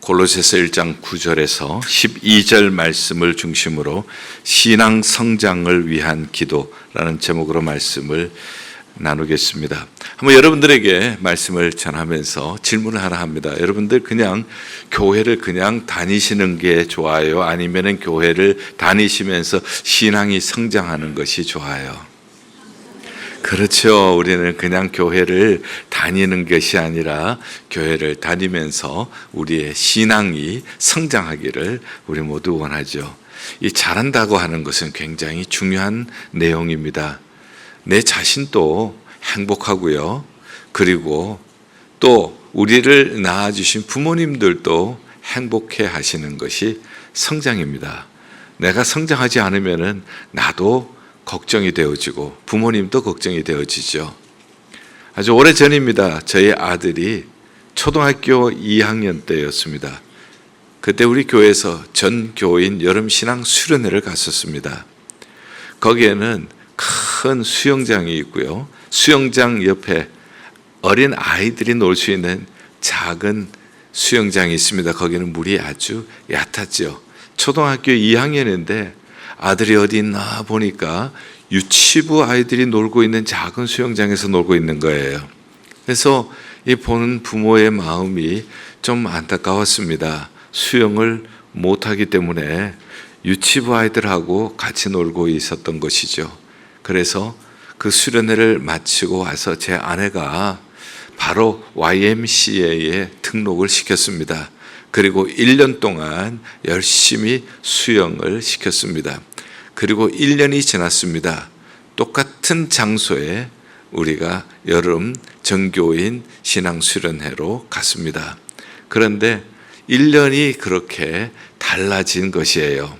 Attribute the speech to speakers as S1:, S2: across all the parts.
S1: 골로새서 1장 9절에서 12절 말씀을 중심으로 신앙 성장을 위한 기도라는 제목으로 말씀을 나누겠습니다. 한번 여러분들에게 말씀을 전하면서 질문을 하나 합니다. 여러분들 그냥 교회를 그냥 다니시는 게 좋아요? 아니면은 교회를 다니시면서 신앙이 성장하는 것이 좋아요? 그렇죠. 우리는 그냥 교회를 다니는 것이 아니라 교회를 다니면서 우리의 신앙이 성장하기를 우리 모두 원하죠. 이 잘한다고 하는 것은 굉장히 중요한 내용입니다. 내 자신도 행복하고요. 그리고 또 우리를 낳아주신 부모님들도 행복해 하시는 것이 성장입니다. 내가 성장하지 않으면은 나도 걱정이 되어지고 부모님도 걱정이 되어지죠. 아주 오래전입니다. 저희 아들이 초등학교 2학년 때였습니다. 그때 우리 교회에서 전 교인 여름신앙 수련회를 갔었습니다. 거기에는 큰 수영장이 있고요. 수영장 옆에 어린 아이들이 놀 수 있는 작은 수영장이 있습니다. 거기는 물이 아주 얕았죠. 초등학교 2학년인데 아들이 어디 있나 보니까 유치부 아이들이 놀고 있는 작은 수영장에서 놀고 있는 거예요. 그래서 이 보는 부모의 마음이 좀 안타까웠습니다. 수영을 못하기 때문에 유치부 아이들하고 같이 놀고 있었던 것이죠. 그래서 그 수련회를 마치고 와서 제 아내가 바로 YMCA에 등록을 시켰습니다. 그리고 1년 동안 열심히 수영을 시켰습니다. 그리고 1년이 지났습니다. 똑같은 장소에 우리가 여름 정교인 신앙수련회로 갔습니다. 그런데 1년이 그렇게 달라진 것이에요.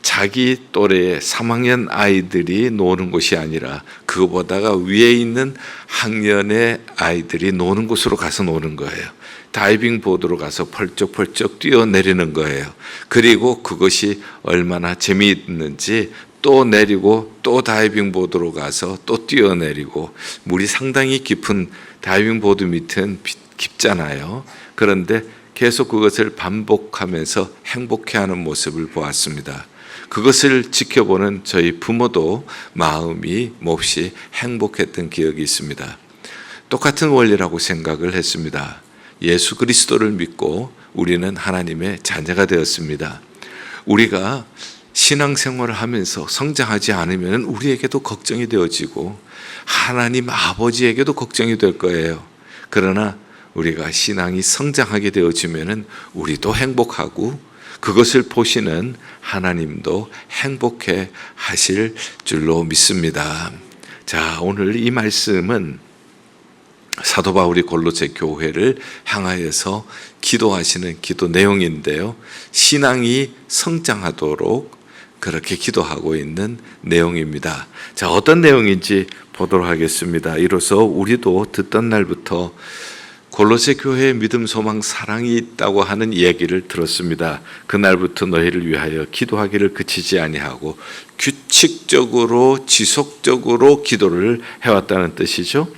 S1: 자기 또래의 3학년 아이들이 노는 곳이 아니라 그거보다가 위에 있는 학년의 아이들이 노는 곳으로 가서 노는 거예요. 다이빙 보드로 가서 펄쩍펄쩍 뛰어내리는 거예요. 그리고 그것이 얼마나 재미있는지 또 내리고 또 다이빙 보드로 가서 또 뛰어내리고, 물이 상당히 깊은 다이빙 보드 밑은 깊잖아요. 그런데 계속 그것을 반복하면서 행복해하는 모습을 보았습니다. 그것을 지켜보는 저희 부모도 마음이 몹시 행복했던 기억이 있습니다. 똑같은 원리라고 생각을 했습니다. 예수 그리스도를 믿고 우리는 하나님의 자녀가 되었습니다. 우리가 신앙생활을 하면서 성장하지 않으면 우리에게도 걱정이 되어지고 하나님 아버지에게도 걱정이 될 거예요. 그러나 우리가 신앙이 성장하게 되어지면 우리도 행복하고 그것을 보시는 하나님도 행복해 하실 줄로 믿습니다. 자, 오늘 이 말씀은 사도 바울이 골로새 교회를 향하여서 기도하시는 기도 내용인데요. 신앙이 성장하도록 그렇게 기도하고 있는 내용입니다. 자, 어떤 내용인지 보도록 하겠습니다. 이로써 우리도 듣던 날부터 골로새 교회에 믿음, 소망, 사랑이 있다고 하는 얘기를 들었습니다. 그날부터 너희를 위하여 기도하기를 그치지 아니하고 규칙적으로 지속적으로 기도를 해왔다는 뜻이죠.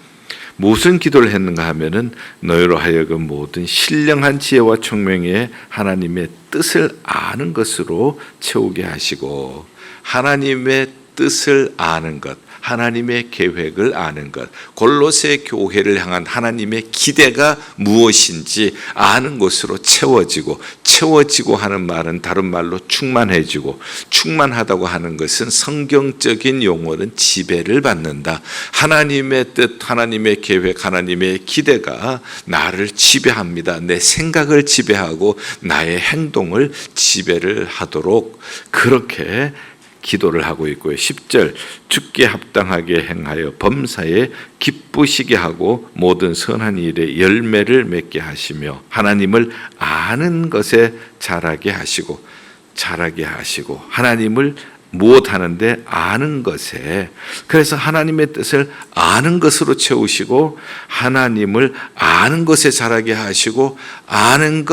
S1: 무슨 기도를 했는가 하면은 너희로 하여금 모든 신령한 지혜와 총명에 하나님의 뜻을 아는 것으로 채우게 하시고, 하나님의 뜻을 아는 것, 하나님의 계획을 아는 것, 골로새 교회를 향한 하나님의 기대가 무엇인지 아는 것으로 채워지고 하는 말은 다른 말로 충만해지고, 충만하다고 하는 것은 성경적인 용어는 지배를 받는다. 하나님의 뜻, 하나님의 계획, 하나님의 기대가 나를 지배합니다. 내 생각을 지배하고 나의 행동을 지배를 하도록 그렇게 기도를 하고 있고요. 10절 주께 합당하게 행하여 범사에 기쁘시게 하고 모든 선한 일에 열매를 맺게 하시며 하나님을 아는 것에 자라게 하시고 하나님을 무엇하는데 아는 것에, 그래서 하나님의 뜻을 아는 것으로 채우시고 하나님을 아는 것에 자라게 하시고 아는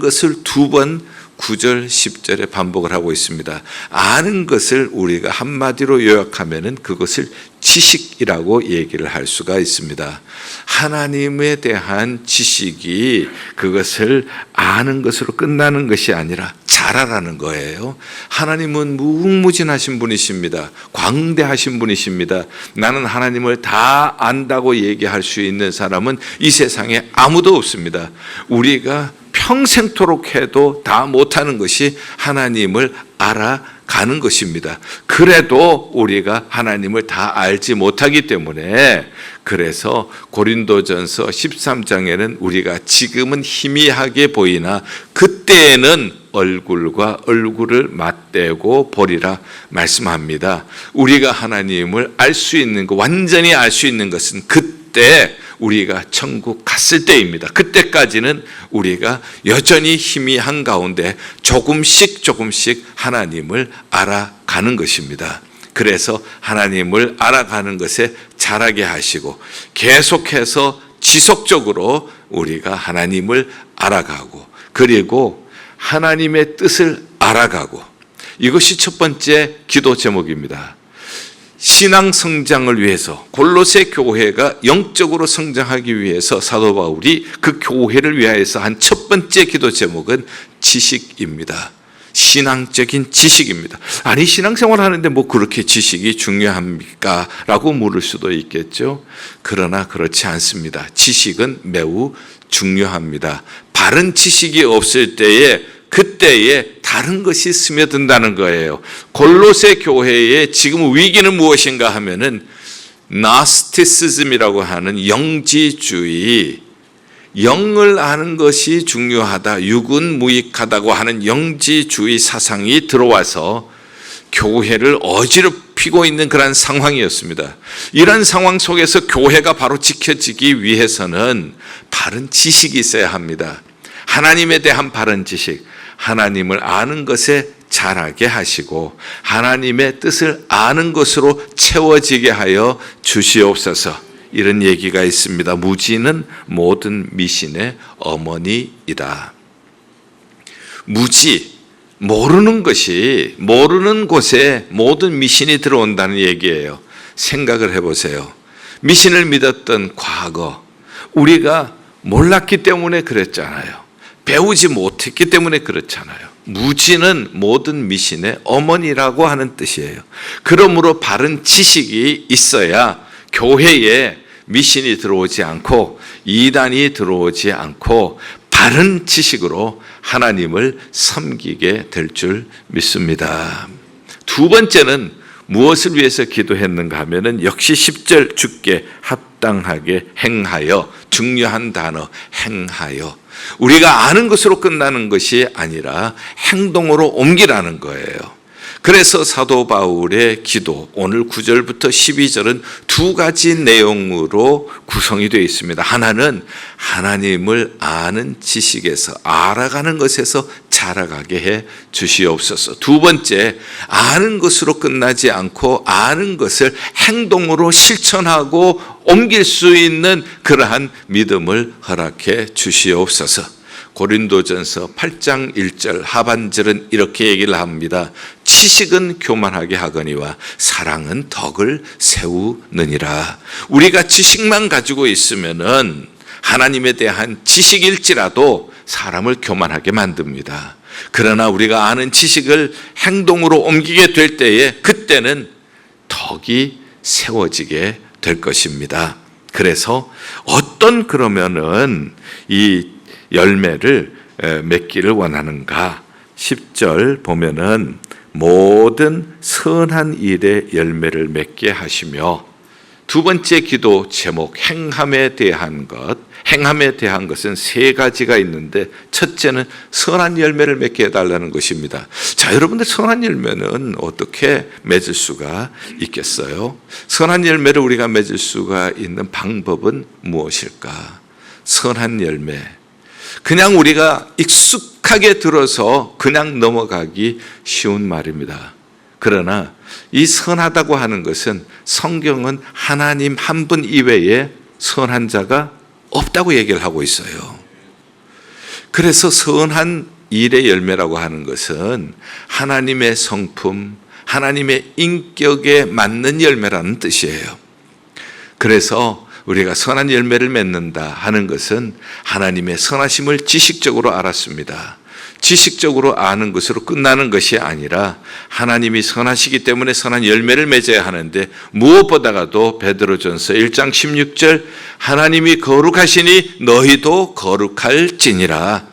S1: 것을 두 번 9절, 10절에 반복을 하고 있습니다. 아는 것을 우리가 한마디로 요약하면은 그것을 지식이라고 얘기를 할 수가 있습니다. 하나님에 대한 지식이 그것을 아는 것으로 끝나는 것이 아니라 잘 알아는 거예요. 하나님은 무궁무진하신 분이십니다. 광대하신 분이십니다. 나는 하나님을 다 안다고 얘기할 수 있는 사람은 이 세상에 아무도 없습니다. 우리가 평생토록 해도 다 못하는 것이 하나님을 알아가는 것입니다. 그래도 우리가 하나님을 다 알지 못하기 때문에, 그래서 고린도전서 13장에는 우리가 지금은 희미하게 보이나 그때에는 얼굴과 얼굴을 맞대고 보리라 말씀합니다. 우리가 하나님을 알 수 있는 것, 완전히 알 수 있는 것은 그때 우리가 천국 갔을 때입니다. 그때까지는 우리가 여전히 희미한 가운데 조금씩 하나님을 알아가는 것입니다. 그래서 하나님을 알아가는 것에 자라게 하시고 계속해서 지속적으로 우리가 하나님을 알아가고, 그리고 하나님의 뜻을 알아가고, 이것이 첫 번째 기도 제목입니다. 신앙 성장을 위해서, 골로새 교회가 영적으로 성장하기 위해서 사도 바울이 그 교회를 위하여서 한 첫 번째 기도 제목은 지식입니다. 신앙적인 지식입니다. 아니, 신앙생활 하는데 뭐 그렇게 지식이 중요합니까? 라고 물을 수도 있겠죠. 그러나 그렇지 않습니다. 지식은 매우 중요합니다. 바른 지식이 없을 때에, 그때에 다른 것이 스며든다는 거예요. 골로새 교회의 지금 위기는 무엇인가 하면은 나스티시즘이라고 하는 영지주의, 영을 아는 것이 중요하다, 육은 무익하다고 하는 영지주의 사상이 들어와서 교회를 어지럽히고 있는 그런 상황이었습니다. 이런 상황 속에서 교회가 바로 지켜지기 위해서는 바른 지식이 있어야 합니다. 하나님에 대한 바른 지식, 하나님을 아는 것에 자라게 하시고 하나님의 뜻을 아는 것으로 채워지게 하여 주시옵소서. 이런 얘기가 있습니다. 무지는 모든 미신의 어머니이다. 무지, 모르는 것이, 모르는 곳에 모든 미신이 들어온다는 얘기예요. 생각을 해보세요. 미신을 믿었던 과거, 우리가 몰랐기 때문에 그랬잖아요. 배우지 못했기 때문에 그렇잖아요. 무지는 모든 미신의 어머니라고 하는 뜻이에요. 그러므로 바른 지식이 있어야 교회에 미신이 들어오지 않고 이단이 들어오지 않고 바른 지식으로 하나님을 섬기게 될 줄 믿습니다. 두 번째는 무엇을 위해서 기도했는가 하면은 역시 10절 주께 합당하게 행하여, 중요한 단어 행하여. 우리가 아는 것으로 끝나는 것이 아니라 행동으로 옮기라는 거예요. 그래서 사도 바울의 기도, 오늘 9절부터 12절은 두 가지 내용으로 구성이 되어 있습니다. 하나는 하나님을 아는 지식에서, 알아가는 것에서 자라가게 해 주시옵소서. 두 번째, 아는 것으로 끝나지 않고 아는 것을 행동으로 실천하고 옮길 수 있는 그러한 믿음을 허락해 주시옵소서. 고린도전서 8장 1절 하반절은 이렇게 얘기를 합니다. 지식은 교만하게 하거니와 사랑은 덕을 세우느니라. 우리가 지식만 가지고 있으면은 하나님에 대한 지식일지라도 사람을 교만하게 만듭니다. 그러나 우리가 아는 지식을 행동으로 옮기게 될 때에 그때는 덕이 세워지게 될 것입니다. 그래서 어떤 그러면은 이 열매를 맺기를 원하는가? 10절 보면은 모든 선한 일의 열매를 맺게 하시며, 두 번째 기도 제목 행함에 대한 것, 행함에 대한 것은 세 가지가 있는데 첫째는 선한 열매를 맺게 해달라는 것입니다. 자, 여러분들 선한 열매는 어떻게 맺을 수가 있겠어요? 선한 열매를 우리가 맺을 수가 있는 방법은 무엇일까? 선한 열매, 그냥 우리가 익숙하게 들어서 그냥 넘어가기 쉬운 말입니다. 그러나 이 선하다고 하는 것은 성경은 하나님 한 분 이외에 선한 자가 없다고 얘기를 하고 있어요. 그래서 선한 일의 열매라고 하는 것은 하나님의 성품, 하나님의 인격에 맞는 열매라는 뜻이에요. 그래서 우리가 선한 열매를 맺는다 하는 것은 하나님의 선하심을 지식적으로 알았습니다. 지식적으로 아는 것으로 끝나는 것이 아니라 하나님이 선하시기 때문에 선한 열매를 맺어야 하는데, 무엇보다도 베드로전서 1장 16절 하나님이 거룩하시니 너희도 거룩할지니라.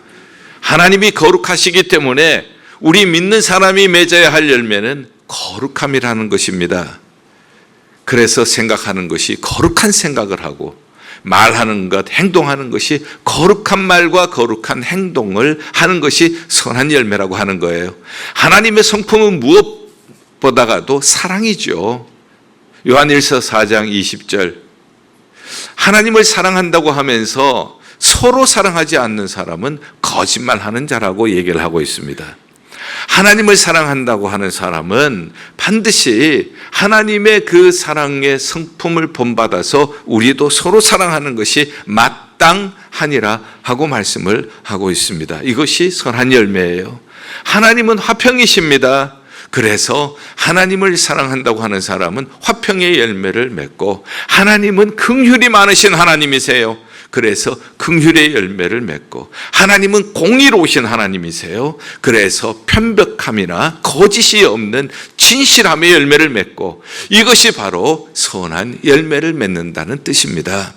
S1: 하나님이 거룩하시기 때문에 우리 믿는 사람이 맺어야 할 열매는 거룩함이라는 것입니다. 그래서 생각하는 것이 거룩한 생각을 하고, 말하는 것, 행동하는 것이 거룩한 말과 거룩한 행동을 하는 것이 선한 열매라고 하는 거예요. 하나님의 성품은 무엇보다도 사랑이죠. 요한일서 4장 20절 하나님을 사랑한다고 하면서 서로 사랑하지 않는 사람은 거짓말하는 자라고 얘기를 하고 있습니다. 하나님을 사랑한다고 하는 사람은 반드시 하나님의 그 사랑의 성품을 본받아서 우리도 서로 사랑하는 것이 마땅하니라 하고 말씀을 하고 있습니다. 이것이 선한 열매예요. 하나님은 화평이십니다. 그래서 하나님을 사랑한다고 하는 사람은 화평의 열매를 맺고, 하나님은 긍휼이 많으신 하나님이세요. 그래서 긍휼의 열매를 맺고, 하나님은 공의로우신 하나님이세요. 그래서 편벽함이나 거짓이 없는 진실함의 열매를 맺고, 이것이 바로 선한 열매를 맺는다는 뜻입니다.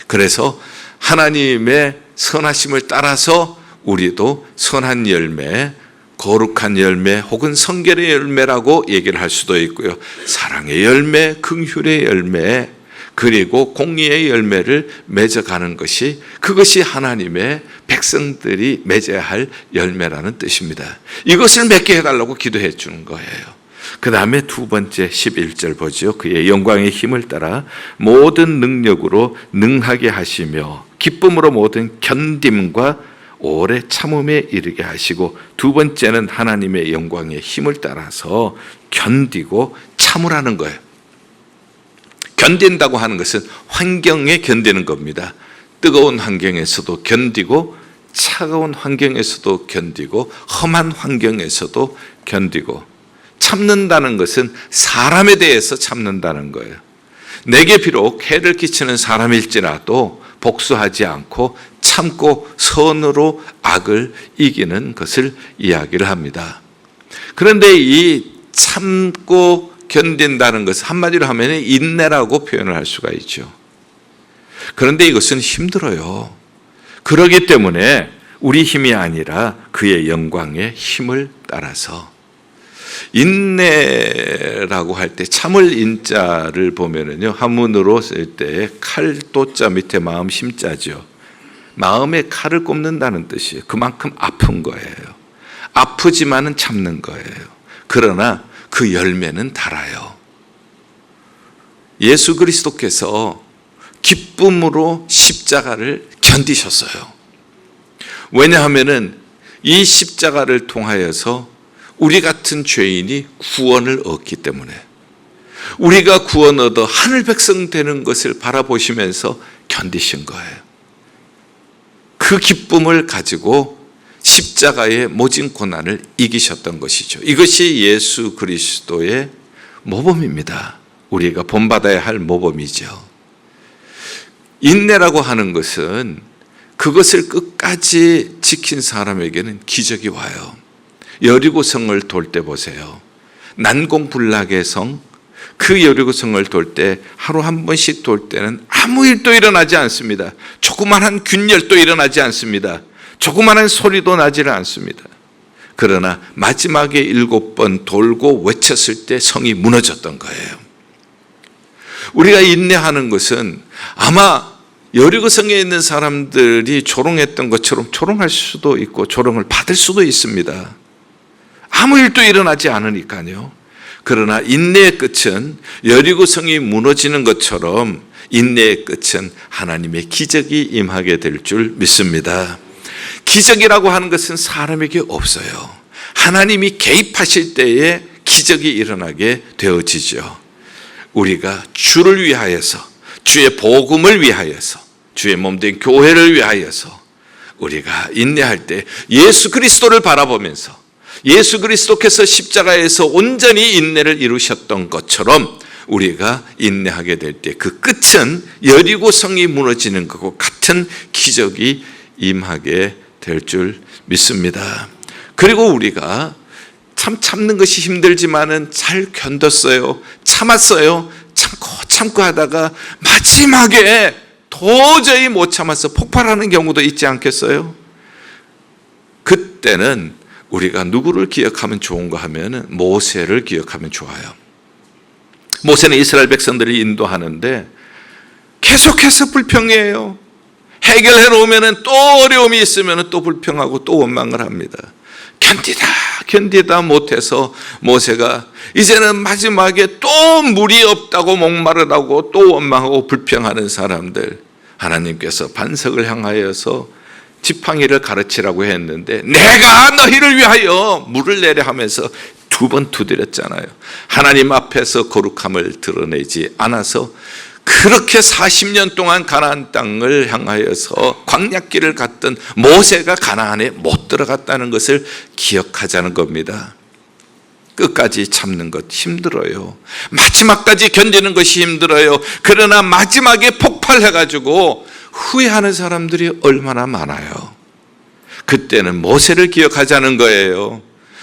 S1: 그래서 하나님의 선하심을 따라서 우리도 선한 열매, 거룩한 열매 혹은 성결의 열매라고 얘기를 할 수도 있고요. 사랑의 열매, 긍휼의 열매, 그리고 공의의 열매를 맺어가는 것이, 그것이 하나님의 백성들이 맺어야 할 열매라는 뜻입니다. 이것을 맺게 해달라고 기도해 주는 거예요. 그 다음에 두 번째 11절 보죠. 그의 영광의 힘을 따라 모든 능력으로 능하게 하시며 기쁨으로 모든 견딤과 오래 참음에 이르게 하시고, 두 번째는 하나님의 영광의 힘을 따라서 견디고 참으라는 거예요. 견딘다고 하는 것은 환경에 견디는 겁니다. 뜨거운 환경에서도 견디고, 차가운 환경에서도 견디고, 험한 환경에서도 견디고, 참는다는 것은 사람에 대해서 참는다는 거예요. 내게 비록 해를 끼치는 사람일지라도 복수하지 않고 참고 선으로 악을 이기는 것을 이야기를 합니다. 그런데 이 참고 견딘다는 것은 한마디로 하면 인내라고 표현을 할 수가 있죠. 그런데 이것은 힘들어요. 그렇기 때문에 우리 힘이 아니라 그의 영광의 힘을 따라서, 인내라고 할 때 참을 인자를 보면은요, 한문으로 쓸 때 칼도자 밑에 마음 심자죠. 마음에 칼을 꼽는다는 뜻이에요. 그만큼 아픈 거예요. 아프지만은 참는 거예요. 그러나 그 열매는 달아요. 예수 그리스도께서 기쁨으로 십자가를 견디셨어요. 왜냐하면은 이 십자가를 통하여서 우리 같은 죄인이 구원을 얻기 때문에, 우리가 구원 얻어 하늘 백성 되는 것을 바라보시면서 견디신 거예요. 그 기쁨을 가지고 십자가의 모진 고난을 이기셨던 것이죠. 이것이 예수 그리스도의 모범입니다. 우리가 본받아야 할 모범이죠. 인내라고 하는 것은 그것을 끝까지 지킨 사람에게는 기적이 와요. 여리고성을 돌 때 보세요. 난공불락의 성, 그 여리고성을 돌 때 하루 한 번씩 돌 때는 아무 일도 일어나지 않습니다. 조그만한 균열도 일어나지 않습니다. 조그만한 소리도 나지를 않습니다. 그러나 마지막에 7번 돌고 외쳤을 때 성이 무너졌던 거예요. 우리가 인내하는 것은 아마 여리고성에 있는 사람들이 조롱했던 것처럼 조롱할 수도 있고 조롱을 받을 수도 있습니다. 아무 일도 일어나지 않으니까요. 그러나 인내의 끝은 여리고성이 무너지는 것처럼 인내의 끝은 하나님의 기적이 임하게 될 줄 믿습니다. 기적이라고 하는 것은 사람에게 없어요. 하나님이 개입하실 때에 기적이 일어나게 되어지죠. 우리가 주를 위하여서, 주의 복음을 위하여서, 주의 몸된 교회를 위하여서 우리가 인내할 때 예수 그리스도를 바라보면서, 예수 그리스도께서 십자가에서 온전히 인내를 이루셨던 것처럼 우리가 인내하게 될 때 그 끝은 여리고 성이 무너지는 것과 같은 기적이 임하게 될 줄 믿습니다. 그리고 우리가 참 참는 것이 힘들지만은 잘 견뎠어요. 참았어요. 참고 하다가 마지막에 도저히 못 참아서 폭발하는 경우도 있지 않겠어요? 그때는 우리가 누구를 기억하면 좋은가 하면 모세를 기억하면 좋아요. 모세는 이스라엘 백성들을 인도하는데 계속해서 불평해요. 해결해 놓으면 또 어려움이 있으면 또 불평하고 또 원망을 합니다. 견디다 못해서 모세가 이제는 마지막에 또 물이 없다고 목마르다고 또 원망하고 불평하는 사람들, 하나님께서 반석을 향하여서 지팡이를 가르치라고 했는데 내가 너희를 위하여 물을 내려 하면서 2번 두드렸잖아요. 하나님 앞에서 거룩함을 드러내지 않아서 그렇게 40년 동안 가나안 땅을 향하여서 광야길을 갔던 모세가 가나안에 못 들어갔다는 것을 기억하자는 겁니다. 끝까지 참는 것 힘들어요. 마지막까지 견디는 것이 힘들어요. 그러나 마지막에 폭발해가지고 후회하는 사람들이 얼마나 많아요. 그때는 모세를 기억하자는 거예요.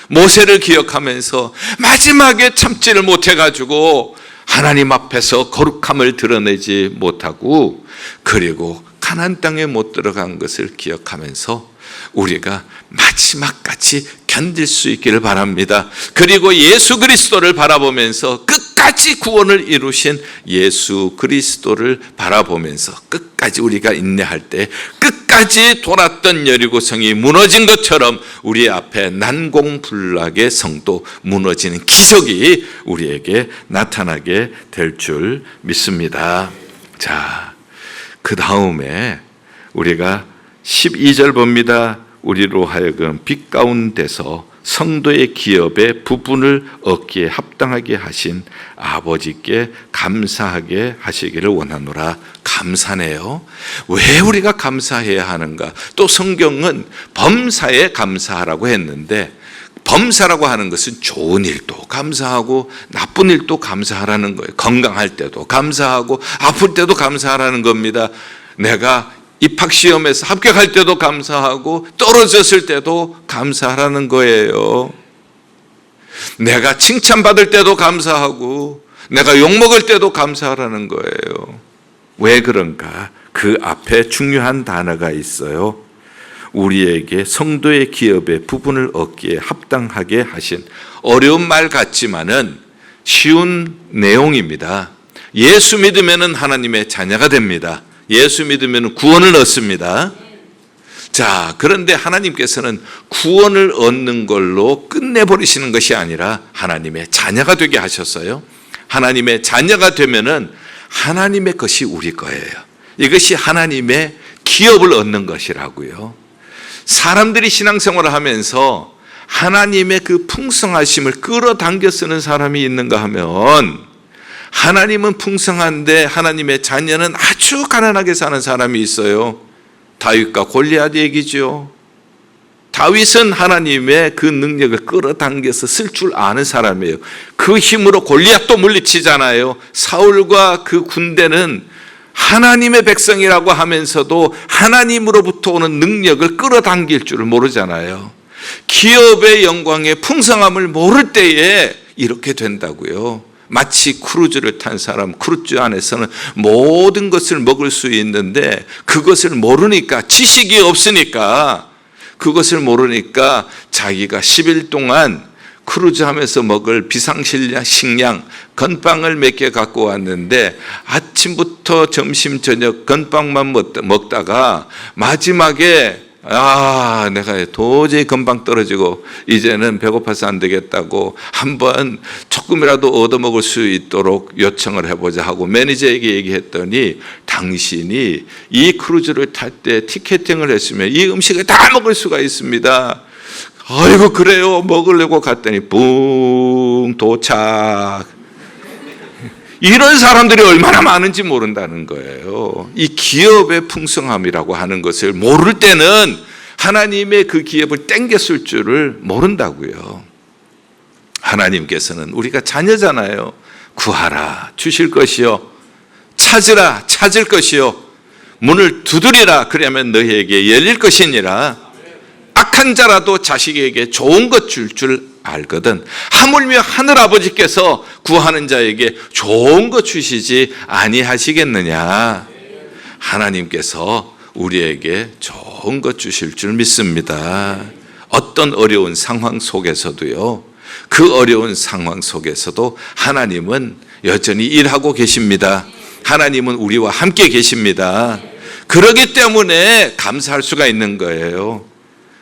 S1: 모세를 기억하면서 마지막에 참지를 못해가지고 하나님 앞에서 거룩함을 드러내지 못하고 그리고 가나안 땅에 못 들어간 것을 기억하면서 우리가 마지막까지 견딜 수 있기를 바랍니다. 그리고 예수 그리스도를 바라보면서 끝까지 구원을 이루신 예수 그리스도를 바라보면서 끝까지 우리가 인내할 때 끝까지 돌았던 여리고성이 무너진 것처럼 우리 앞에 난공불락의 성도 무너지는 기적이 우리에게 나타나게 될 줄 믿습니다. 자, 그 다음에 우리가 12절 봅니다. 우리로 하여금 빛 가운데서 성도의 기업의 부분을 얻기에 합당하게 하신 아버지께 감사하게 하시기를 원하노라. 감사네요. 왜 우리가 감사해야 하는가? 또 성경은 범사에 감사하라고 했는데 범사라고 하는 것은 좋은 일도 감사하고 나쁜 일도 감사하라는 거예요. 건강할 때도 감사하고 아플 때도 감사하라는 겁니다. 내가 입학시험에서 합격할 때도 감사하고 떨어졌을 때도 감사하라는 거예요. 내가 칭찬받을 때도 감사하고 내가 욕먹을 때도 감사하라는 거예요. 왜 그런가? 그 앞에 중요한 단어가 있어요. 우리에게 성도의 기업의 부분을 얻기에 합당하게 하신, 어려운 말 같지만은 쉬운 내용입니다. 예수 믿으면 하나님의 자녀가 됩니다. 예수 믿으면 구원을 얻습니다. 자, 그런데 하나님께서는 구원을 얻는 걸로 끝내버리시는 것이 아니라 하나님의 자녀가 되게 하셨어요. 하나님의 자녀가 되면은 하나님의 것이 우리 거예요. 이것이 하나님의 기업을 얻는 것이라고요. 사람들이 신앙생활을 하면서 하나님의 그 풍성하심을 끌어당겨 쓰는 사람이 있는가 하면, 하나님은 풍성한데 하나님의 자녀는 아주 가난하게 사는 사람이 있어요. 다윗과 골리앗 얘기죠. 다윗은 하나님의 그 능력을 끌어당겨서 쓸 줄 아는 사람이에요. 그 힘으로 골리앗도 물리치잖아요. 사울과 그 군대는 하나님의 백성이라고 하면서도 하나님으로부터 오는 능력을 끌어당길 줄을 모르잖아요. 기업의 영광의 풍성함을 모를 때에 이렇게 된다고요. 마치 크루즈를 탄 사람, 크루즈 안에서는 모든 것을 먹을 수 있는데 그것을 모르니까, 지식이 없으니까, 그것을 모르니까 자기가 10일 동안 크루즈 하면서 먹을 비상식량 건빵을 몇 개 갖고 왔는데 아침부터 점심 저녁 건빵만 먹다가 마지막에 내가 도저히 건빵 떨어지고 이제는 배고파서 안 되겠다고 한번 조금이라도 얻어먹을 수 있도록 요청을 해보자 하고 매니저에게 얘기했더니, 당신이 이 크루즈를 탈 때 티켓팅을 했으면 이 음식을 다 먹을 수가 있습니다. 아이고 그래요? 먹으려고 갔더니 뿡 도착. 이런 사람들이 얼마나 많은지 모른다는 거예요. 이 기업의 풍성함이라고 하는 것을 모를 때는 하나님의 그 기업을 땡겼을 줄을 모른다고요. 하나님께서는 우리가 자녀잖아요. 구하라 주실 것이요 찾으라 찾을 것이요 문을 두드리라 그러면 너희에게 열릴 것이니라. 악한 자라도 자식에게 좋은 것 줄 줄 알거든 하물며 하늘아버지께서 구하는 자에게 좋은 것 주시지 아니하시겠느냐. 하나님께서 우리에게 좋은 것 주실 줄 믿습니다. 어떤 어려운 상황 속에서도요, 그 어려운 상황 속에서도 하나님은 여전히 일하고 계십니다. 하나님은 우리와 함께 계십니다. 그러기 때문에 감사할 수가 있는 거예요.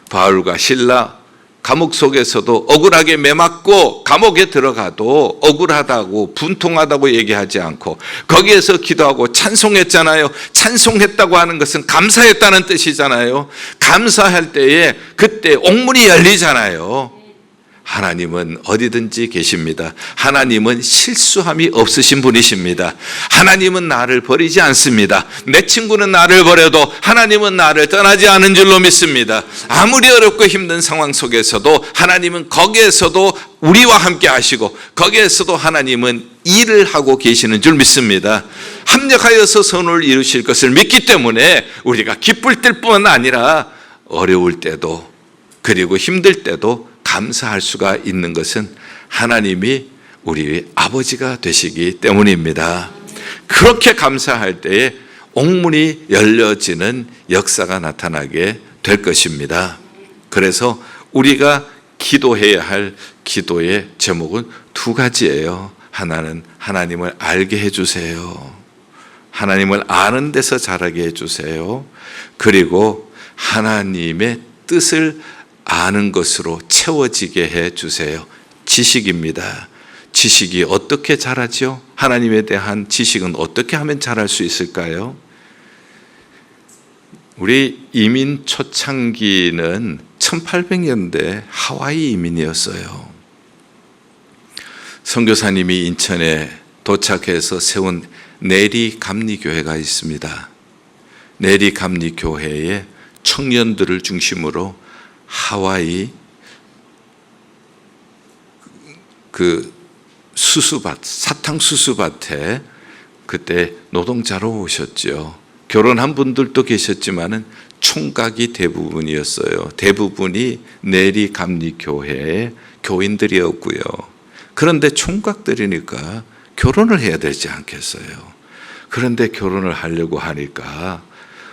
S1: 바울과 실라 감옥 속에서도 억울하게 매맞고 감옥에 들어가도 억울하다고 분통하다고 얘기하지 않고 거기에서 기도하고 찬송했잖아요. 찬송했다고 하는 것은 감사했다는 뜻이잖아요. 감사할 때에 그때 옥문이 열리잖아요. 하나님은 어디든지 계십니다. 하나님은 실수함이 없으신 분이십니다. 하나님은 나를 버리지 않습니다. 내 친구는 나를 버려도 하나님은 나를 떠나지 않은 줄로 믿습니다. 아무리 어렵고 힘든 상황 속에서도 하나님은 거기에서도 우리와 함께 하시고 거기에서도 하나님은 일을 하고 계시는 줄 믿습니다. 합력하여서 선을 이루실 것을 믿기 때문에 우리가 기쁠 때뿐만 아니라 어려울 때도 그리고 힘들 때도 감사할 수가 있는 것은 하나님이 우리 아버지가 되시기 때문입니다. 그렇게 감사할 때에 옥문이 열려지는 역사가 나타나게 될 것입니다. 그래서 우리가 기도해야 할 기도의 제목은 두 가지예요. 하나는 하나님을 알게 해주세요. 하나님을 아는 데서 자라게 해주세요. 그리고 하나님의 뜻을 아는 것으로 채워지게 해주세요. 지식입니다. 지식이 어떻게 자라죠? 하나님에 대한 지식은 어떻게 하면 자랄 수 있을까요? 우리 이민 초창기는 1800년대 하와이 이민이었어요. 선교사님이 인천에 도착해서 세운 내리 감리교회가 있습니다. 내리 감리교회에 청년들을 중심으로 하와이 그 수수밭, 사탕 수수밭에 그때 노동자로 오셨죠. 결혼한 분들도 계셨지만은 총각이 대부분이었어요. 대부분이 내리 감리교회의 교인들이었고요. 그런데 총각들이니까 결혼을 해야 되지 않겠어요. 그런데 결혼을 하려고 하니까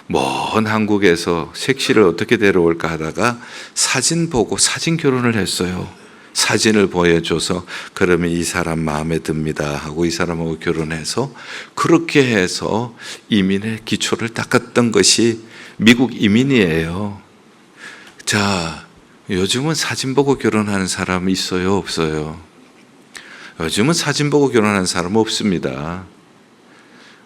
S1: 먼 한국에서 색시를 어떻게 데려올까 하다가 사진 보고 사진 결혼을 했어요. 사진을 보여줘서 그러면 이 사람 마음에 듭니다 하고 이 사람하고 결혼해서 그렇게 해서 이민의 기초를 닦았던 것이 미국 이민이에요. 자, 요즘은 사진 보고 결혼하는 사람 있어요? 없어요? 요즘은 사진 보고 결혼하는 사람 없습니다.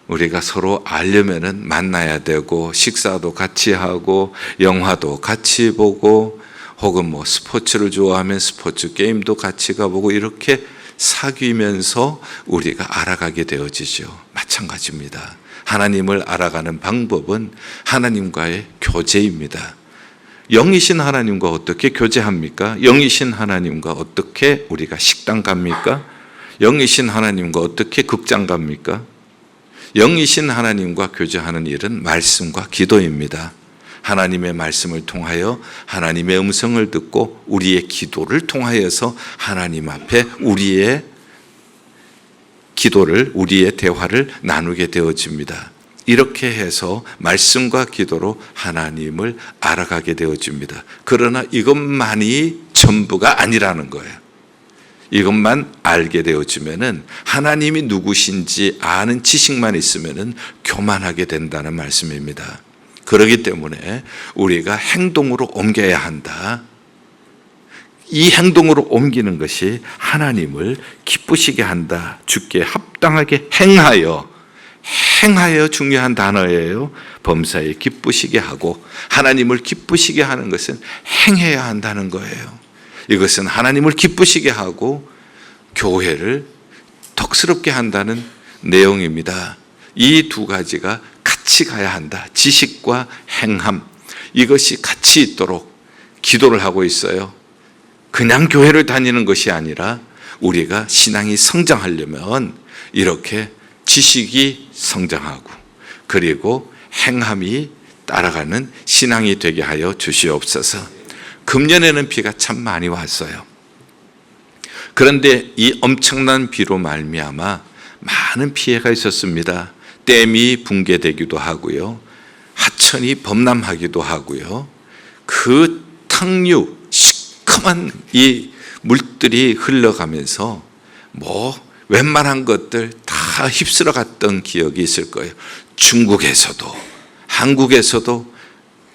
S1: 우리가 서로 알려면은 만나야 되고 식사도 같이 하고 영화도 같이 보고 혹은 뭐 스포츠를 좋아하면 스포츠 게임도 같이 가보고 이렇게 사귀면서 우리가 알아가게 되어지죠. 마찬가지입니다. 하나님을 알아가는 방법은 하나님과의 교제입니다. 영이신 하나님과 어떻게 교제합니까? 영이신 하나님과 어떻게 우리가 식당 갑니까? 영이신 하나님과 어떻게 극장 갑니까? 영이신 하나님과 교제하는 일은 말씀과 기도입니다. 하나님의 말씀을 통하여 하나님의 음성을 듣고 우리의 기도를 통하여서 하나님 앞에 우리의 기도를, 우리의 대화를 나누게 되어집니다. 이렇게 해서 말씀과 기도로 하나님을 알아가게 되어집니다. 그러나 이것만이 전부가 아니라는 거예요. 이것만 알게 되어지면은 하나님이 누구신지 아는 지식만 있으면은 교만하게 된다는 말씀입니다. 그렇기 때문에 우리가 행동으로 옮겨야 한다. 이 행동으로 옮기는 것이 하나님을 기쁘시게 한다. 주께 합당하게 행하여 중요한 단어예요. 범사에 기쁘시게 하고 하나님을 기쁘시게 하는 것은 행해야 한다는 거예요. 이것은 하나님을 기쁘시게 하고 교회를 덕스럽게 한다는 내용입니다. 이 두 가지가 같이 가야 한다. 지식과 행함, 이것이 같이 있도록 기도를 하고 있어요. 그냥 교회를 다니는 것이 아니라 우리가 신앙이 성장하려면 이렇게 지식이 성장하고 그리고 행함이 따라가는 신앙이 되게 하여 주시옵소서. 금년에는 비가 참 많이 왔어요. 그런데 이 엄청난 비로 말미암아 많은 피해가 있었습니다. 댐이 붕괴되기도 하고요, 하천이 범람하기도 하고요, 그 탕류 시커먼 이 물들이 흘러가면서 웬만한 것들 다 휩쓸어 갔던 기억이 있을 거예요. 중국에서도 한국에서도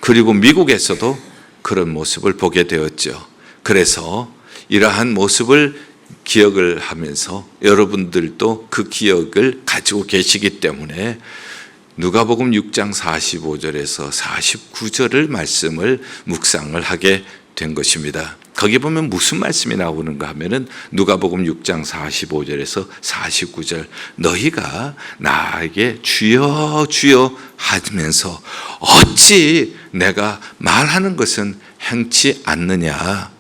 S1: 그리고 미국에서도 그런 모습을 보게 되었죠. 그래서 이러한 모습을 기억을 하면서 여러분들도 그 기억을 가지고 계시기 때문에 누가복음 6장 45절에서 49절을 말씀을 묵상을 하게 된 것입니다. 거기 보면 무슨 말씀이 나오는가 하면은 누가복음 6장 45절에서 49절, 너희가 나에게 주여 주여 하면서 어찌 내가 말하는 것은 행치 않느냐.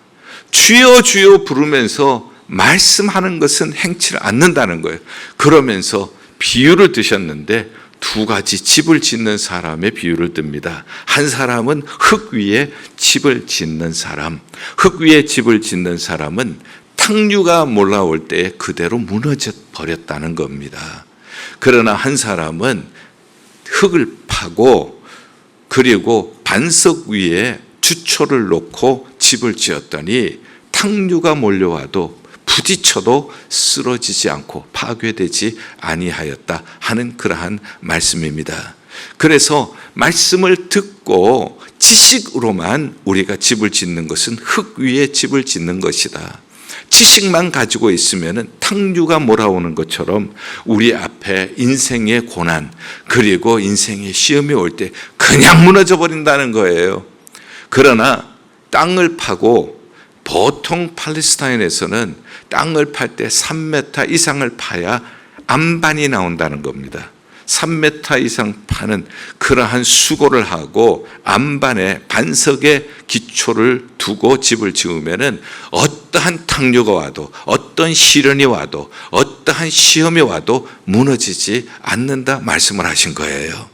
S1: 주여 주여 부르면서 말씀하는 것은 행치를 않는다는 거예요. 그러면서 비유를 드셨는데 두 가지 집을 짓는 사람의 비유를 듭니다. 한 사람은 흙 위에 집을 짓는 사람. 흙 위에 집을 짓는 사람은 탕류가 몰라올 때 그대로 무너져 버렸다는 겁니다. 그러나 한 사람은 흙을 파고 그리고 반석 위에 주초를 놓고 집을 지었더니 탕류가 몰려와도 부딪혀도 쓰러지지 않고 파괴되지 아니하였다 하는 그러한 말씀입니다. 그래서 말씀을 듣고 지식으로만 우리가 집을 짓는 것은 흙 위에 집을 짓는 것이다. 지식만 가지고 있으면 탕류가 몰아오는 것처럼 우리 앞에 인생의 고난 그리고 인생의 시험이 올 때 그냥 무너져 버린다는 거예요. 그러나 땅을 파고 보통 팔레스타인에서는 땅을 팔 때 3m 이상을 파야 안반이 나온다는 겁니다. 3m 이상 파는 그러한 수고를 하고 안반에 반석에 기초를 두고 집을 지으면은 어떠한 탕류가 와도 어떤 시련이 와도 어떠한 시험이 와도 무너지지 않는다 말씀을 하신 거예요.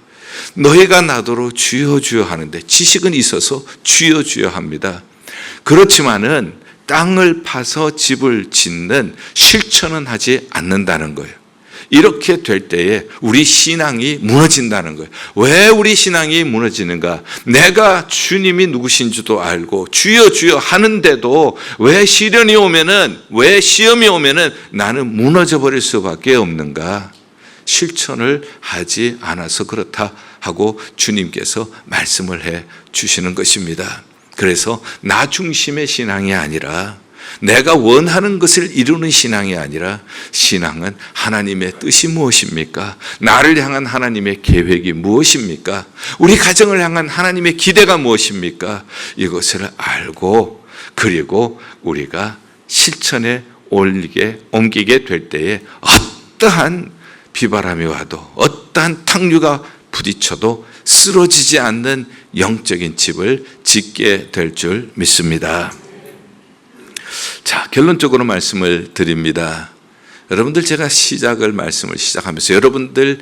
S1: 너희가 나더러 주여 주여 하는데 지식은 있어서 주여 주여 합니다. 그렇지만은 땅을 파서 집을 짓는 실천은 하지 않는다는 거예요. 이렇게 될 때에 우리 신앙이 무너진다는 거예요. 왜 우리 신앙이 무너지는가? 내가 주님이 누구신지도 알고 주여 주여 하는데도 왜 시련이 오면은, 왜 시험이 오면은 나는 무너져 버릴 수밖에 없는가? 실천을 하지 않아서 그렇다 하고 주님께서 말씀을 해 주시는 것입니다. 그래서 나 중심의 신앙이 아니라 내가 원하는 것을 이루는 신앙이 아니라 신앙은 하나님의 뜻이 무엇입니까? 나를 향한 하나님의 계획이 무엇입니까? 우리 가정을 향한 하나님의 기대가 무엇입니까? 이것을 알고 그리고 우리가 실천에 옮기게 될 때에 어떠한 비바람이 와도 어떠한 탕류가 부딪혀도 쓰러지지 않는 영적인 집을 짓게 될 줄 믿습니다. 자, 결론적으로 말씀을 드립니다. 여러분들, 제가 말씀을 시작하면서 여러분들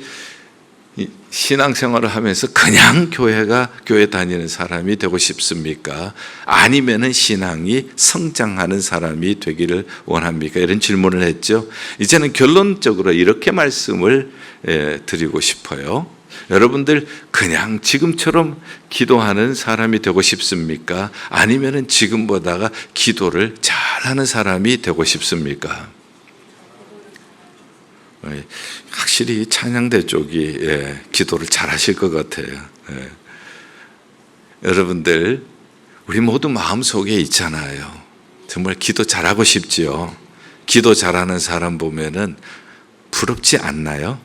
S1: 신앙생활을 하면서 그냥 교회 다니는 사람이 되고 싶습니까? 아니면은 신앙이 성장하는 사람이 되기를 원합니까? 이런 질문을 했죠. 이제는 결론적으로 이렇게 말씀을 드리고 싶어요. 여러분들 그냥 지금처럼 기도하는 사람이 되고 싶습니까? 아니면은 지금보다가 기도를 잘하는 사람이 되고 싶습니까? 확실히 찬양대 쪽이 기도를 잘하실 것 같아요. 여러분들, 우리 모두 마음속에 있잖아요. 정말 기도 잘하고 싶지요. 기도 잘하는 사람 보면은 부럽지 않나요?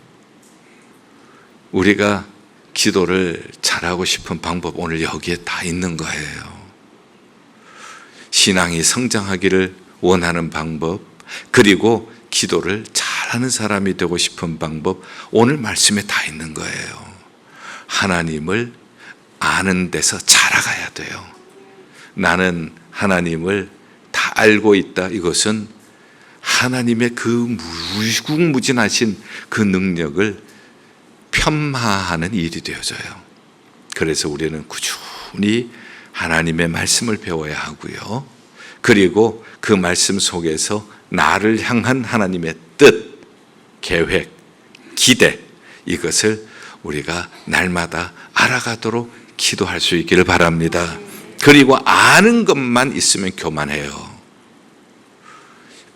S1: 우리가 기도를 잘하고 싶은 방법 오늘 여기에 다 있는 거예요. 신앙이 성장하기를 원하는 방법, 그리고 기도를 잘하는 사람이 되고 싶은 방법, 오늘 말씀에 다 있는 거예요. 하나님을 아는 데서 자라가야 돼요. 나는 하나님을 다 알고 있다. 이것은 하나님의 그 무궁무진하신 그 능력을 폄하하는 일이 되어져요. 그래서 우리는 꾸준히 하나님의 말씀을 배워야 하고요. 그리고 그 말씀 속에서 나를 향한 하나님의 뜻, 계획, 기대, 이것을 우리가 날마다 알아가도록 기도할 수 있기를 바랍니다. 그리고 아는 것만 있으면 교만해요.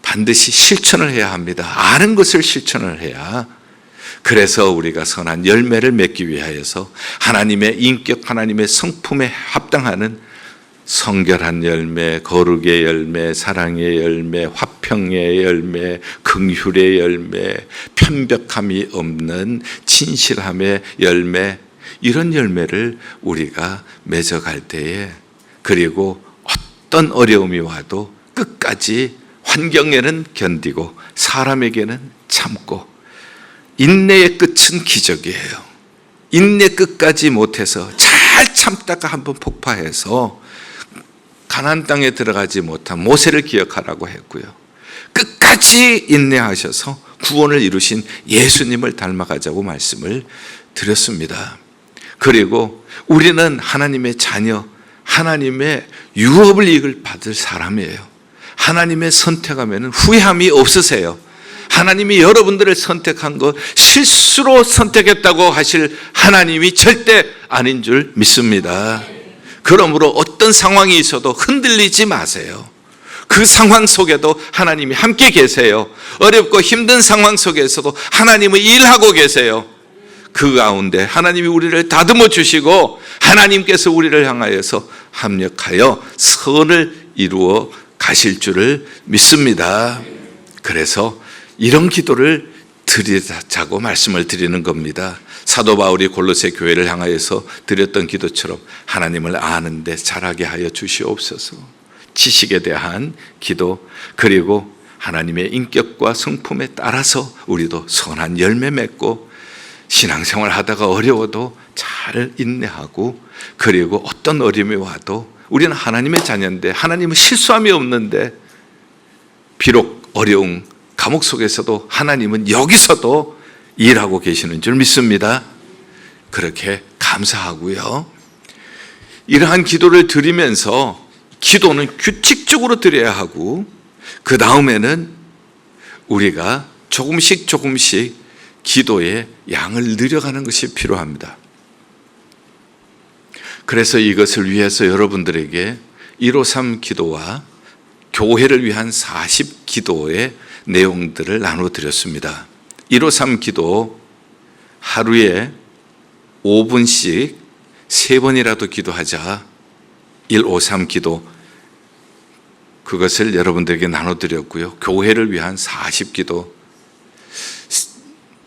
S1: 반드시 실천을 해야 합니다. 아는 것을 실천을 해야, 그래서 우리가 선한 열매를 맺기 위하여서 하나님의 인격, 하나님의 성품에 합당하는 성결한 열매, 거룩의 열매, 사랑의 열매, 화평의 열매, 긍휼의 열매, 편벽함이 없는 진실함의 열매, 이런 열매를 우리가 맺어갈 때에, 그리고 어떤 어려움이 와도 끝까지 환경에는 견디고 사람에게는 참고, 인내의 끝은 기적이에요. 인내 끝까지 못해서 잘 참다가 한번 폭파해서 가나안 땅에 들어가지 못한 모세를 기억하라고 했고요. 끝까지 인내하셔서 구원을 이루신 예수님을 닮아가자고 말씀을 드렸습니다. 그리고 우리는 하나님의 자녀, 하나님의 유업을 이익을 받을 사람이에요. 하나님의 선택하면 후회함이 없으세요. 하나님이 여러분들을 선택한 것 실수로 선택했다고 하실 하나님이 절대 아닌 줄 믿습니다. 그러므로 어떤 상황이 있어도 흔들리지 마세요. 그 상황 속에도 하나님이 함께 계세요. 어렵고 힘든 상황 속에서도 하나님은 일하고 계세요. 그 가운데 하나님이 우리를 다듬어 주시고 하나님께서 우리를 향하여서 합력하여 선을 이루어 가실 줄을 믿습니다. 그래서 이런 기도를 드리자고 말씀을 드리는 겁니다. 사도 바울이 골로새 교회를 향하여서 드렸던 기도처럼 하나님을 아는데 잘하게 하여 주시옵소서. 지식에 대한 기도, 그리고 하나님의 인격과 성품에 따라서 우리도 선한 열매 맺고 신앙생활 하다가 어려워도 잘 인내하고, 그리고 어떤 어려움이 와도 우리는 하나님의 자녀인데 하나님은 실수함이 없는데, 비록 어려운 감옥 속에서도 하나님은 여기서도 일하고 계시는 줄 믿습니다. 그렇게 감사하고요. 이러한 기도를 드리면서, 기도는 규칙적으로 드려야 하고, 그 다음에는 우리가 조금씩 기도의 양을 늘려가는 것이 필요합니다. 그래서 이것을 위해서 여러분들에게 153 기도와 교회를 위한 40 기도의 내용들을 나눠드렸습니다. 153 기도, 하루에 5분씩 3번이라도 기도하자. 153 기도, 그것을 여러분들에게 나눠드렸고요. 교회를 위한 40 기도,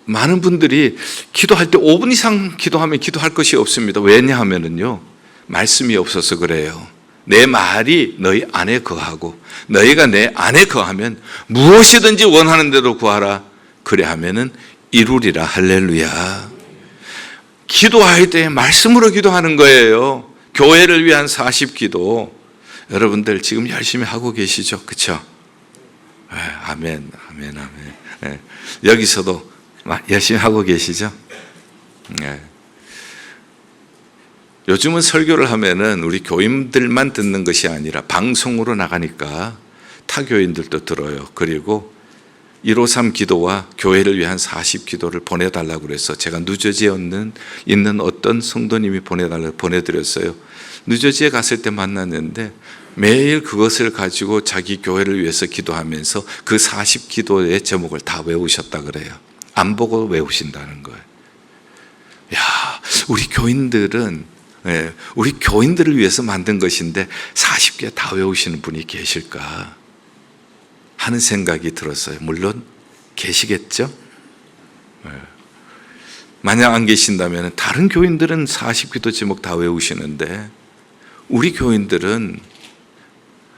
S1: 많은 분들이 기도할 때 5분 이상 기도하면 기도할 것이 없습니다. 왜냐하면요, 말씀이 없어서 그래요. 내 말이 너희 안에 거하고 너희가 내 안에 거하면 무엇이든지 원하는 대로 구하라. 그래 하면은 이루리라. 할렐루야. 기도할 때 말씀으로 기도하는 거예요. 교회를 위한 40 기도, 여러분들 지금 열심히 하고 계시죠? 그렇죠? 아멘, 아멘, 아멘. 네. 여기서도 열심히 하고 계시죠? 네. 요즘은 설교를 하면은 우리 교인들만 듣는 것이 아니라 방송으로 나가니까 타 교인들도 들어요. 그리고 153 기도와 교회를 위한 40 기도를 보내달라고 그래서 제가 뉴저지에 있는 어떤 성도님이 보내드렸어요. 뉴저지에 갔을 때 만났는데 매일 그것을 가지고 자기 교회를 위해서 기도하면서 그 40 기도의 제목을 다 외우셨다 그래요. 안 보고 외우신다는 거예요. 야, 우리 교인들을 위해서 만든 것인데 40개 다 외우시는 분이 계실까 하는 생각이 들었어요. 물론 계시겠죠? 만약 안 계신다면 다른 교인들은 40기도 제목 다 외우시는데 우리 교인들은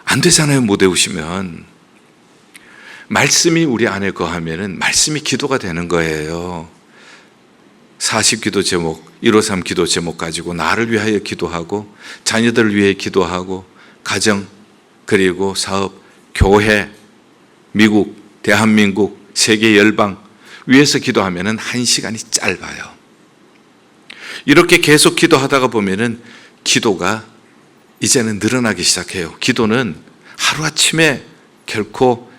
S1: 안 되잖아요. 못 외우시면. 말씀이 우리 안에 거하면 말씀이 기도가 되는 거예요. 40기도 제목, 153 기도 제목 가지고 나를 위하여 기도하고, 자녀들을 위해 기도하고, 가정, 그리고 사업, 교회, 미국, 대한민국, 세계 열방 위해서 기도하면은 1시간이 짧아요. 이렇게 계속 기도하다가 보면은 기도가 이제는 늘어나기 시작해요. 기도는 하루아침에 결코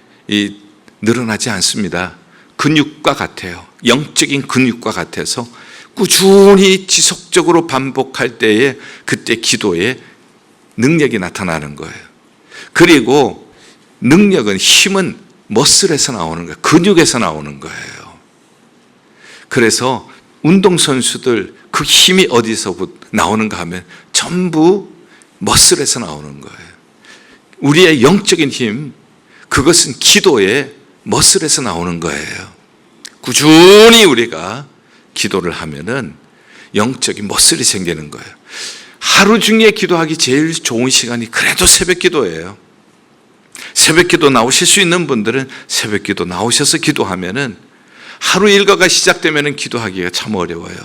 S1: 늘어나지 않습니다. 근육과 같아요. 영적인 근육과 같아서 꾸준히 지속적으로 반복할 때에 그때 기도에 능력이 나타나는 거예요. 그리고 능력은, 힘은 머슬에서 나오는 거예요. 근육에서 나오는 거예요. 그래서 운동선수들 그 힘이 어디서 나오는가 하면 전부 머슬에서 나오는 거예요. 우리의 영적인 힘, 그것은 기도의 머슬에서 나오는 거예요. 꾸준히 우리가 기도를 하면은 영적인 머슬이 생기는 거예요. 하루 중에 기도하기 제일 좋은 시간이 그래도 새벽 기도예요. 새벽 기도 나오실 수 있는 분들은 새벽 기도 나오셔서 기도하면은 하루 일과가 시작되면은 기도하기가 참 어려워요.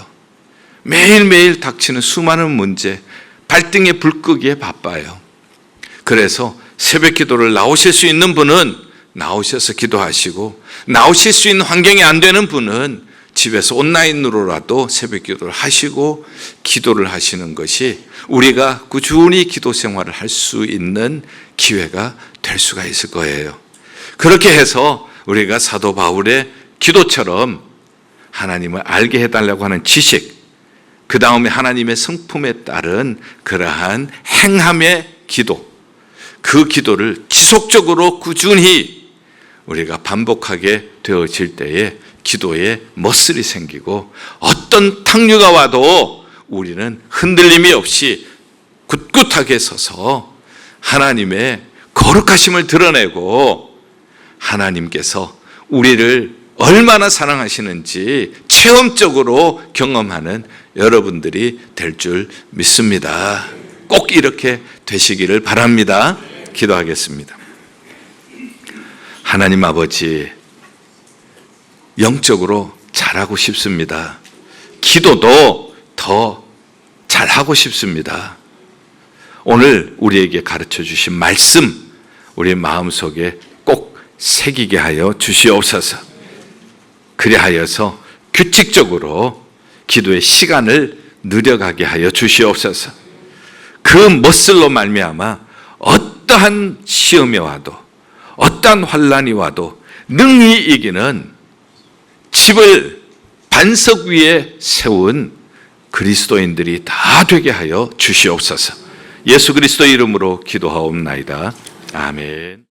S1: 매일매일 닥치는 수많은 문제, 발등에 불 끄기에 바빠요. 그래서 새벽 기도를 나오실 수 있는 분은 나오셔서 기도하시고, 나오실 수 있는 환경이 안 되는 분은 집에서 온라인으로라도 새벽 기도를 하시고 기도를 하시는 것이 우리가 꾸준히 기도 생활을 할 수 있는 기회가 될 수가 있을 거예요. 그렇게 해서 우리가 사도 바울의 기도처럼 하나님을 알게 해달라고 하는 지식, 그 다음에 하나님의 성품에 따른 그러한 행함의 기도, 그 기도를 지속적으로 꾸준히 우리가 반복하게 되어질 때에 기도에 머슬이 생기고 어떤 탕류가 와도 우리는 흔들림이 없이 굳굳하게 서서 하나님의 거룩하심을 드러내고 하나님께서 우리를 얼마나 사랑하시는지 체험적으로 경험하는 여러분들이 될 줄 믿습니다. 꼭 이렇게 되시기를 바랍니다. 기도하겠습니다. 하나님 아버지, 영적으로 잘하고 싶습니다. 기도도 더 잘하고 싶습니다. 오늘 우리에게 가르쳐 주신 말씀, 우리 마음속에 꼭 새기게 하여 주시옵소서. 그리하여서 규칙적으로 기도의 시간을 늘려가게 하여 주시옵소서. 그 머슬로 말미암아 어떠한 시험이 와도, 어떠한 환난이 와도 능히 이기는 집을 반석 위에 세운 그리스도인들이 다 되게 하여 주시옵소서. 예수 그리스도의 이름으로 기도하옵나이다. 아멘.